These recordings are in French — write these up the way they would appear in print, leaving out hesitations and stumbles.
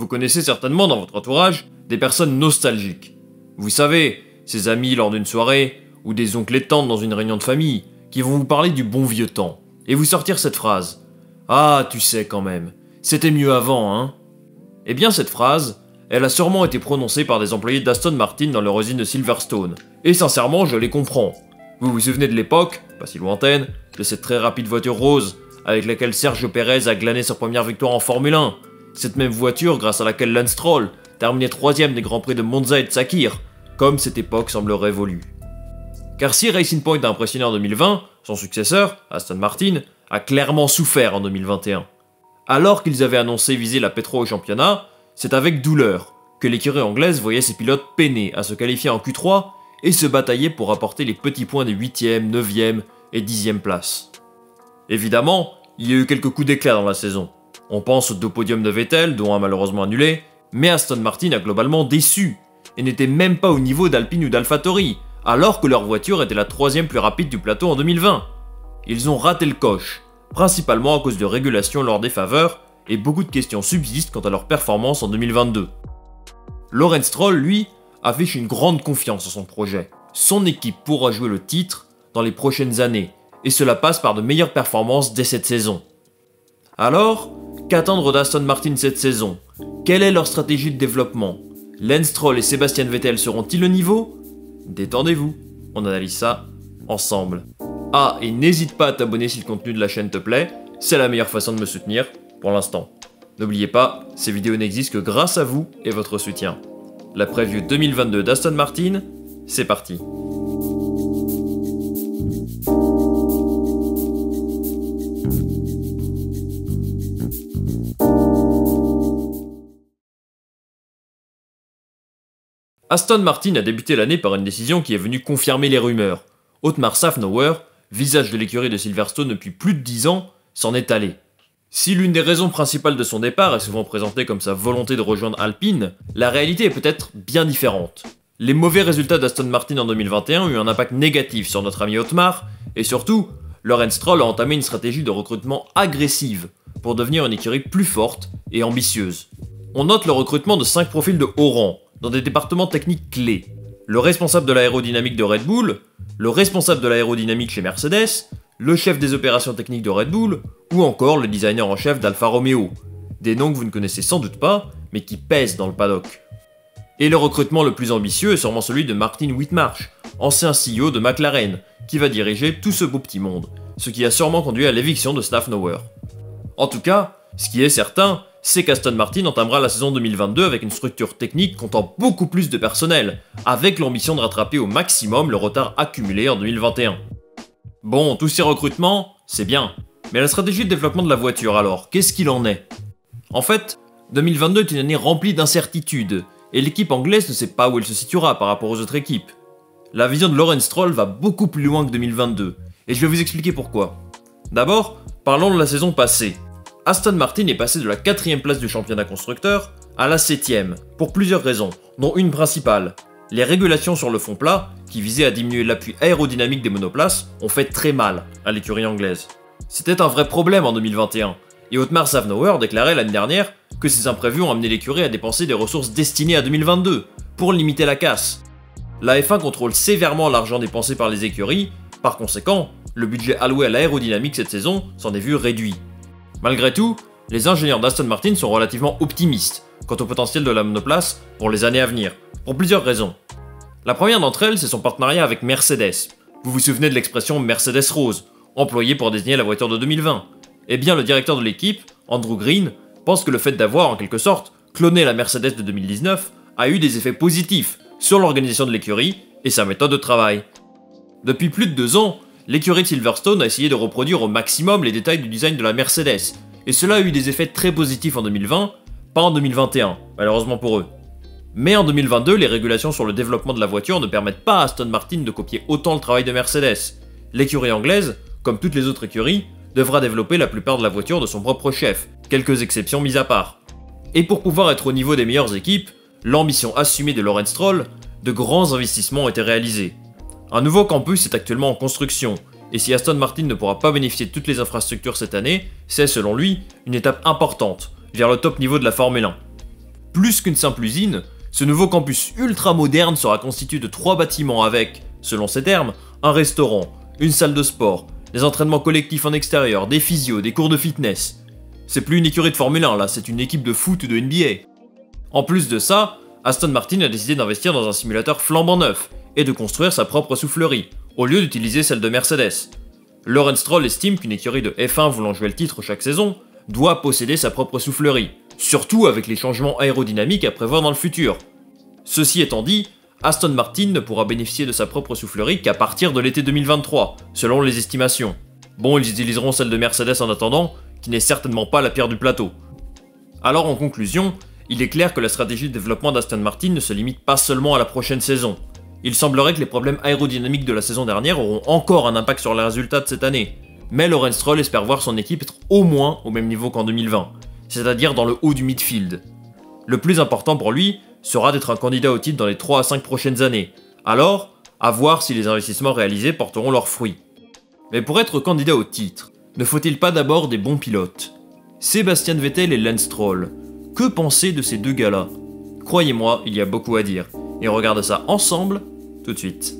Vous connaissez certainement dans votre entourage des personnes nostalgiques. Vous savez, ces amis lors d'une soirée, ou des oncles et tantes dans une réunion de famille, qui vont vous parler du bon vieux temps, et vous sortir cette phrase. Ah, tu sais quand même, c'était mieux avant, hein? Eh bien cette phrase, elle a sûrement été prononcée par des employés d'Aston Martin dans leur usine de Silverstone. Et sincèrement, je les comprends. Vous vous souvenez de l'époque, pas si lointaine, de cette très rapide voiture rose, avec laquelle Sergio Pérez a glané sa première victoire en Formule 1. Cette même voiture grâce à laquelle Lance Stroll terminait 3ème des Grands Prix de Monza et de Sakir, comme cette époque semble révolue. Car si Racing Point a impressionné en 2020, son successeur, Aston Martin, a clairement souffert en 2021. Alors qu'ils avaient annoncé viser la P3 au championnat, c'est avec douleur que l'écurie anglaise voyait ses pilotes peiner à se qualifier en Q3 et se batailler pour apporter les petits points des 8ème, 9ème et 10ème places. Évidemment, il y a eu quelques coups d'éclat dans la saison. On pense aux 2 podiums de Vettel, dont un malheureusement annulé, mais Aston Martin a globalement déçu, et n'était même pas au niveau d'Alpine ou d'AlphaTauri, alors que leur voiture était la 3ème plus rapide du plateau en 2020. Ils ont raté le coche, principalement à cause de régulations lors des faveurs, et beaucoup de questions subsistent quant à leur performance en 2022. Lawrence Stroll, lui, affiche une grande confiance en son projet. Son équipe pourra jouer le titre dans les prochaines années, et cela passe par de meilleures performances dès cette saison. Alors, qu'attendre d'Aston Martin cette saison? Quelle est leur stratégie de développement? Lance Stroll et Sebastian Vettel seront-ils au niveau? Détendez-vous, on analyse ça ensemble. Ah, et n'hésite pas à t'abonner si le contenu de la chaîne te plaît, c'est la meilleure façon de me soutenir, pour l'instant. N'oubliez pas, ces vidéos n'existent que grâce à vous et votre soutien. La preview 2022 d'Aston Martin, c'est parti. Aston Martin a débuté l'année par une décision qui est venue confirmer les rumeurs. Otmar Szafnauer, visage de l'écurie de Silverstone depuis plus de 10 ans, s'en est allé. Si l'une des raisons principales de son départ est souvent présentée comme sa volonté de rejoindre Alpine, la réalité est peut-être bien différente. Les mauvais résultats d'Aston Martin en 2021 ont eu un impact négatif sur notre ami Otmar, et surtout, Lawrence Stroll a entamé une stratégie de recrutement agressive pour devenir une écurie plus forte et ambitieuse. On note le recrutement de 5 profils de haut rang, dans des départements techniques clés. Le responsable de l'aérodynamique de Red Bull, le responsable de l'aérodynamique chez Mercedes, le chef des opérations techniques de Red Bull, ou encore le designer en chef d'Alfa Romeo. Des noms que vous ne connaissez sans doute pas, mais qui pèsent dans le paddock. Et le recrutement le plus ambitieux est sûrement celui de Martin Whitmarsh, ancien CEO de McLaren, qui va diriger tout ce beau petit monde, ce qui a sûrement conduit à l'éviction de Szafnauer. En tout cas, ce qui est certain, c'est qu'Aston Martin entamera la saison 2022 avec une structure technique comptant beaucoup plus de personnel, avec l'ambition de rattraper au maximum le retard accumulé en 2021. Bon, tous ces recrutements, c'est bien, mais la stratégie de développement de la voiture alors, qu'est-ce qu'il en est? En fait, 2022 est une année remplie d'incertitudes, et l'équipe anglaise ne sait pas où elle se situera par rapport aux autres équipes. La vision de Lawrence Stroll va beaucoup plus loin que 2022, et je vais vous expliquer pourquoi. D'abord, parlons de la saison passée. Aston Martin est passé de la 4ème place du championnat constructeur à la 7ème, pour plusieurs raisons, dont une principale. Les régulations sur le fond plat, qui visaient à diminuer l'appui aérodynamique des monoplaces, ont fait très mal à l'écurie anglaise. C'était un vrai problème en 2021, et Otmar Szafnauer déclarait l'année dernière que ces imprévus ont amené l'écurie à dépenser des ressources destinées à 2022, pour limiter la casse. La F1 contrôle sévèrement l'argent dépensé par les écuries, par conséquent, le budget alloué à l'aérodynamique cette saison s'en est vu réduit. Malgré tout, les ingénieurs d'Aston Martin sont relativement optimistes quant au potentiel de la monoplace pour les années à venir, pour plusieurs raisons. La première d'entre elles, c'est son partenariat avec Mercedes. Vous vous souvenez de l'expression Mercedes Rose, employée pour désigner la voiture de 2020. Eh bien, le directeur de l'équipe, Andrew Green, pense que le fait d'avoir, en quelque sorte, cloné la Mercedes de 2019 a eu des effets positifs sur l'organisation de l'écurie et sa méthode de travail. Depuis plus de 2 ans, l'écurie de Silverstone a essayé de reproduire au maximum les détails du design de la Mercedes, et cela a eu des effets très positifs en 2020, pas en 2021, malheureusement pour eux. Mais en 2022, les régulations sur le développement de la voiture ne permettent pas à Aston Martin de copier autant le travail de Mercedes. L'écurie anglaise, comme toutes les autres écuries, devra développer la plupart de la voiture de son propre chef, quelques exceptions mises à part. Et pour pouvoir être au niveau des meilleures équipes, l'ambition assumée de Lawrence Stroll, de grands investissements ont été réalisés. Un nouveau campus est actuellement en construction, et si Aston Martin ne pourra pas bénéficier de toutes les infrastructures cette année, c'est selon lui une étape importante vers le top niveau de la Formule 1. Plus qu'une simple usine, ce nouveau campus ultra moderne sera constitué de 3 bâtiments avec, selon ses termes, un restaurant, une salle de sport, des entraînements collectifs en extérieur, des physios, des cours de fitness. C'est plus une écurie de Formule 1 là, c'est une équipe de foot ou de NBA. En plus de ça, Aston Martin a décidé d'investir dans un simulateur flambant neuf et de construire sa propre soufflerie, au lieu d'utiliser celle de Mercedes. Lawrence Stroll estime qu'une écurie de F1 voulant jouer le titre chaque saison doit posséder sa propre soufflerie, surtout avec les changements aérodynamiques à prévoir dans le futur. Ceci étant dit, Aston Martin ne pourra bénéficier de sa propre soufflerie qu'à partir de l'été 2023, selon les estimations. Bon, ils utiliseront celle de Mercedes en attendant, qui n'est certainement pas la pierre du plateau. Alors en conclusion, il est clair que la stratégie de développement d'Aston Martin ne se limite pas seulement à la prochaine saison. Il semblerait que les problèmes aérodynamiques de la saison dernière auront encore un impact sur les résultats de cette année, mais Lawrence Stroll espère voir son équipe être au moins au même niveau qu'en 2020, c'est-à-dire dans le haut du midfield. Le plus important pour lui sera d'être un candidat au titre dans les 3 à 5 prochaines années, alors à voir si les investissements réalisés porteront leurs fruits. Mais pour être candidat au titre, ne faut-il pas d'abord des bons pilotes? Sébastien Vettel et Lance Stroll, que penser de ces deux gars-là? Croyez-moi, il y a beaucoup à dire, et on regarde ça ensemble tout de suite.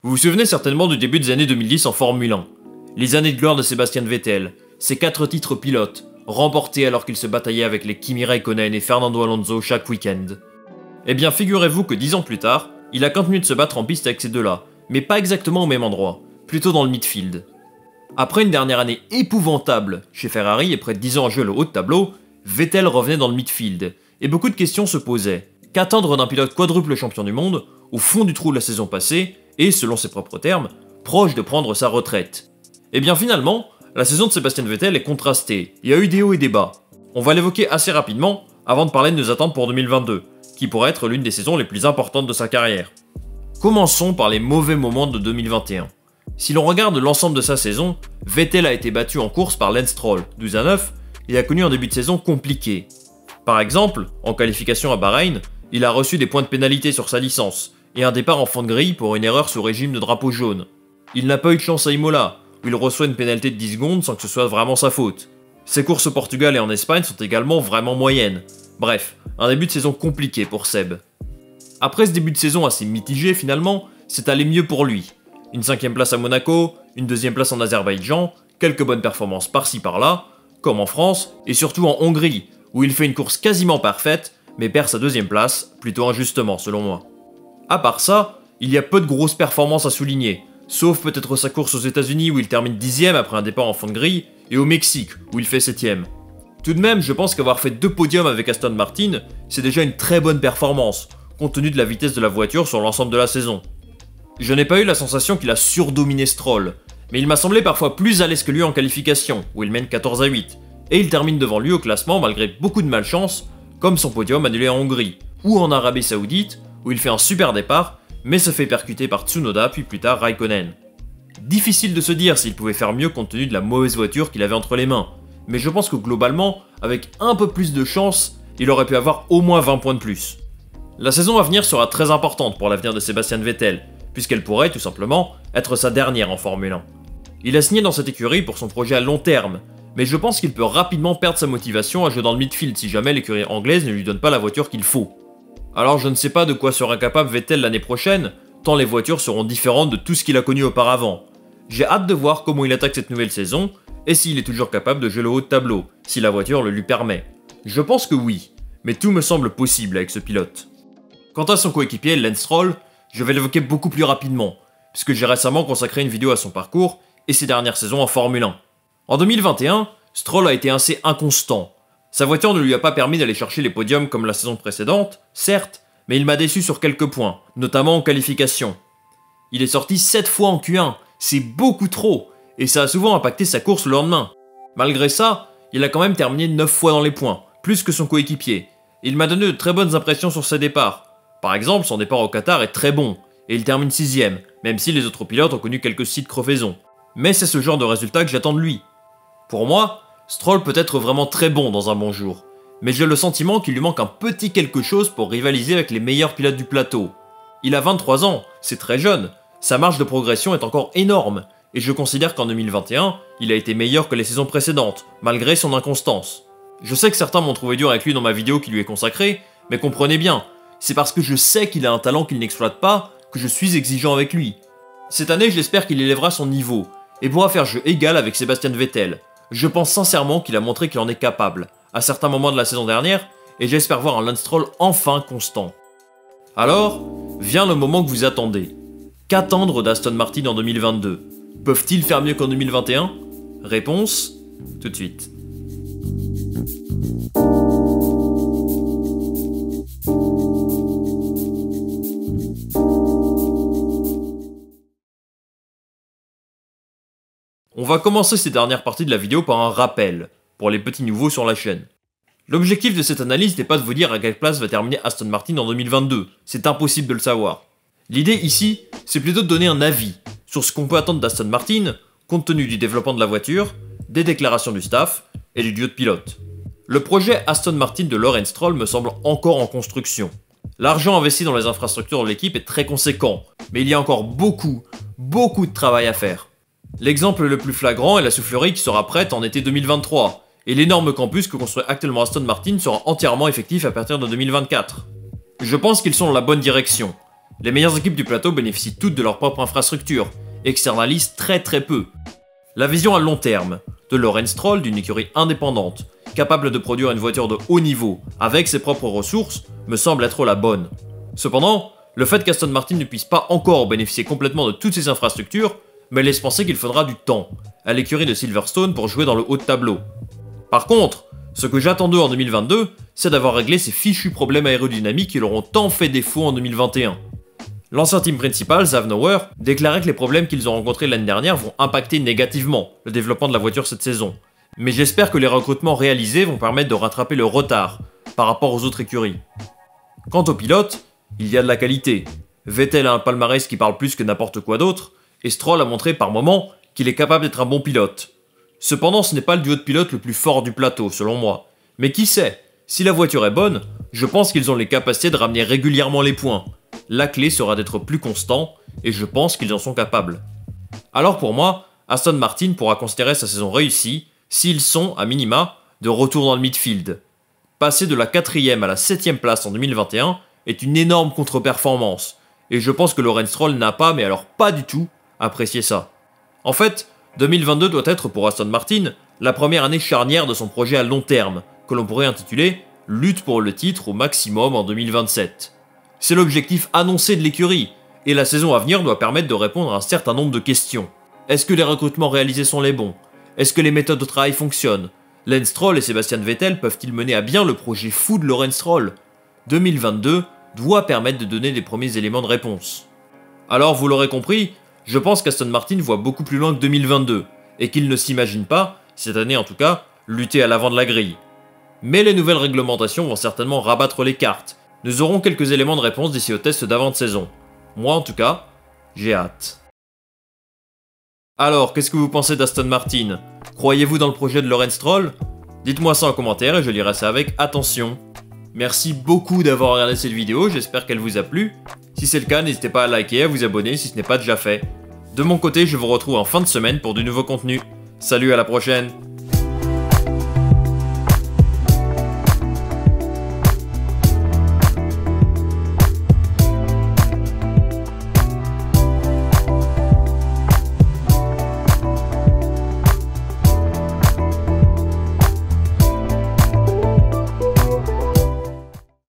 Vous vous souvenez certainement du début des années 2010 en Formule 1. Les années de gloire de Sébastien Vettel, ses 4 titres pilotes, remportés alors qu'il se bataillait avec les Kimi Räikkönen et Fernando Alonso chaque week-end. Eh bien figurez-vous que 10 ans plus tard, il a continué de se battre en piste avec ces deux-là, mais pas exactement au même endroit, plutôt dans le midfield. Après une dernière année épouvantable chez Ferrari et près de 10 ans à jouer le haut de tableau, Vettel revenait dans le midfield, et beaucoup de questions se posaient. Qu'attendre d'un pilote quadruple champion du monde, au fond du trou de la saison passée, et, selon ses propres termes, proche de prendre sa retraite? Et bien finalement, la saison de Sébastien Vettel est contrastée, il y a eu des hauts et des bas. On va l'évoquer assez rapidement, avant de parler de nos attentes pour 2022, qui pourrait être l'une des saisons les plus importantes de sa carrière. Commençons par les mauvais moments de 2021. Si l'on regarde l'ensemble de sa saison, Vettel a été battu en course par Lance Stroll, 12 à 9, et a connu un début de saison compliqué. Par exemple, en qualification à Bahreïn, il a reçu des points de pénalité sur sa licence, et un départ en fond de grille pour une erreur sous régime de drapeau jaune. Il n'a pas eu de chance à Imola, où il reçoit une pénalité de 10 secondes sans que ce soit vraiment sa faute. Ses courses au Portugal et en Espagne sont également vraiment moyennes. Bref, un début de saison compliqué pour Seb. Après ce début de saison assez mitigé finalement, c'est allé mieux pour lui. Une 5ème place à Monaco, une 2ème place en Azerbaïdjan, quelques bonnes performances par-ci par-là, comme en France, et surtout en Hongrie, où il fait une course quasiment parfaite, mais perd sa 2ème place, plutôt injustement selon moi. À part ça, il y a peu de grosses performances à souligner, sauf peut-être sa course aux États-Unis où il termine 10ème après un départ en fond de grille, et au Mexique où il fait 7ème. Tout de même, je pense qu'avoir fait 2 podiums avec Aston Martin, c'est déjà une très bonne performance, compte tenu de la vitesse de la voiture sur l'ensemble de la saison. Je n'ai pas eu la sensation qu'il a surdominé Stroll, mais il m'a semblé parfois plus à l'aise que lui en qualification, où il mène 14 à 8, et il termine devant lui au classement malgré beaucoup de malchance, comme son podium annulé en Hongrie, ou en Arabie Saoudite, où il fait un super départ, mais se fait percuter par Tsunoda puis plus tard Raikkonen. Difficile de se dire s'il pouvait faire mieux compte tenu de la mauvaise voiture qu'il avait entre les mains, mais je pense que globalement, avec un peu plus de chance, il aurait pu avoir au moins 20 points de plus. La saison à venir sera très importante pour l'avenir de Sébastien Vettel, puisqu'elle pourrait tout simplement être sa dernière en Formule 1. Il a signé dans cette écurie pour son projet à long terme, mais je pense qu'il peut rapidement perdre sa motivation à jouer dans le midfield si jamais l'écurie anglaise ne lui donne pas la voiture qu'il faut. Alors je ne sais pas de quoi sera capable Vettel l'année prochaine, tant les voitures seront différentes de tout ce qu'il a connu auparavant. J'ai hâte de voir comment il attaque cette nouvelle saison, et s'il est toujours capable de jouer le haut de tableau, si la voiture le lui permet. Je pense que oui, mais tout me semble possible avec ce pilote. Quant à son coéquipier, Lance Stroll, je vais l'évoquer beaucoup plus rapidement, puisque j'ai récemment consacré une vidéo à son parcours et ses dernières saisons en Formule 1. En 2021, Stroll a été assez inconstant. Sa voiture ne lui a pas permis d'aller chercher les podiums comme la saison précédente, certes, mais il m'a déçu sur quelques points, notamment en qualification. Il est sorti 7 fois en Q1, c'est beaucoup trop, et ça a souvent impacté sa course le lendemain. Malgré ça, il a quand même terminé 9 fois dans les points, plus que son coéquipier. Il m'a donné de très bonnes impressions sur ses départs. Par exemple, son départ au Qatar est très bon, et il termine 6ème, même si les autres pilotes ont connu quelques sites crevaisons. Mais c'est ce genre de résultat que j'attends de lui. Pour moi, Stroll peut être vraiment très bon dans un bon jour, mais j'ai le sentiment qu'il lui manque un petit quelque chose pour rivaliser avec les meilleurs pilotes du plateau. Il a 23 ans, c'est très jeune, sa marge de progression est encore énorme, et je considère qu'en 2021, il a été meilleur que les saisons précédentes, malgré son inconstance. Je sais que certains m'ont trouvé dur avec lui dans ma vidéo qui lui est consacrée, mais comprenez bien, c'est parce que je sais qu'il a un talent qu'il n'exploite pas que je suis exigeant avec lui. Cette année, j'espère qu'il élèvera son niveau, et pourra faire jeu égal avec Sebastian Vettel. Je pense sincèrement qu'il a montré qu'il en est capable, à certains moments de la saison dernière, et j'espère voir un Lance Stroll enfin constant. Alors, vient le moment que vous attendez. Qu'attendre d'Aston Martin en 2022 ? Peuvent-ils faire mieux qu'en 2021 ? Réponse, tout de suite. On va commencer ces dernières parties de la vidéo par un rappel, pour les petits nouveaux sur la chaîne. L'objectif de cette analyse n'est pas de vous dire à quelle place va terminer Aston Martin en 2022, c'est impossible de le savoir. L'idée ici, c'est plutôt de donner un avis sur ce qu'on peut attendre d'Aston Martin, compte tenu du développement de la voiture, des déclarations du staff et du duo de pilotes. Le projet Aston Martin de Lawrence Stroll me semble encore en construction. L'argent investi dans les infrastructures de l'équipe est très conséquent, mais il y a encore beaucoup de travail à faire. L'exemple le plus flagrant est la soufflerie qui sera prête en été 2023, et l'énorme campus que construit actuellement Aston Martin sera entièrement effectif à partir de 2024. Je pense qu'ils sont dans la bonne direction. Les meilleures équipes du plateau bénéficient toutes de leur propre infrastructure, et externalisent très peu. La vision à long terme, de Lawrence Stroll d'une écurie indépendante, capable de produire une voiture de haut niveau, avec ses propres ressources, me semble être la bonne. Cependant, le fait qu'Aston Martin ne puisse pas encore bénéficier complètement de toutes ces infrastructures, me laisse penser qu'il faudra du temps à l'écurie de Silverstone pour jouer dans le haut de tableau. Par contre, ce que j'attends d'eux en 2022, c'est d'avoir réglé ces fichus problèmes aérodynamiques qui leur ont tant fait défaut en 2021. L'ancien team principal, Zavnauer, déclarait que les problèmes qu'ils ont rencontrés l'année dernière vont impacter négativement le développement de la voiture cette saison. Mais j'espère que les recrutements réalisés vont permettre de rattraper le retard par rapport aux autres écuries. Quant aux pilotes, il y a de la qualité. Vettel a un palmarès qui parle plus que n'importe quoi d'autre, et Stroll a montré par moments qu'il est capable d'être un bon pilote. Cependant, ce n'est pas le duo de pilotes le plus fort du plateau, selon moi. Mais qui sait, si la voiture est bonne, je pense qu'ils ont les capacités de ramener régulièrement les points. La clé sera d'être plus constant, et je pense qu'ils en sont capables. Alors pour moi, Aston Martin pourra considérer sa saison réussie s'ils sont, à minima, de retour dans le midfield. Passer de la 4e à la 7e place en 2021 est une énorme contre-performance, et je pense que Lawrence Stroll n'a pas, mais alors pas du tout, apprécié ça. En fait, 2022 doit être pour Aston Martin la première année charnière de son projet à long terme, que l'on pourrait intituler « Lutte pour le titre au maximum en 2027 ». C'est l'objectif annoncé de l'écurie, et la saison à venir doit permettre de répondre à un certain nombre de questions. Est-ce que les recrutements réalisés sont les bons ? Est-ce que les méthodes de travail fonctionnent ? Lance Stroll et Sebastian Vettel peuvent-ils mener à bien le projet fou de Lawrence Stroll ? 2022 doit permettre de donner les premiers éléments de réponse. Alors vous l'aurez compris, je pense qu'Aston Martin voit beaucoup plus loin que 2022, et qu'il ne s'imagine pas, cette année en tout cas, lutter à l'avant de la grille. Mais les nouvelles réglementations vont certainement rabattre les cartes. Nous aurons quelques éléments de réponse d'ici au test d'avant de saison. Moi en tout cas, j'ai hâte. Alors, qu'est-ce que vous pensez d'Aston Martin ? Croyez-vous dans le projet de Lawrence Stroll ? Dites-moi ça en commentaire et je lirai ça avec attention. Merci beaucoup d'avoir regardé cette vidéo, j'espère qu'elle vous a plu. Si c'est le cas, n'hésitez pas à liker et à vous abonner si ce n'est pas déjà fait. De mon côté, je vous retrouve en fin de semaine pour du nouveau contenu. Salut, à la prochaine!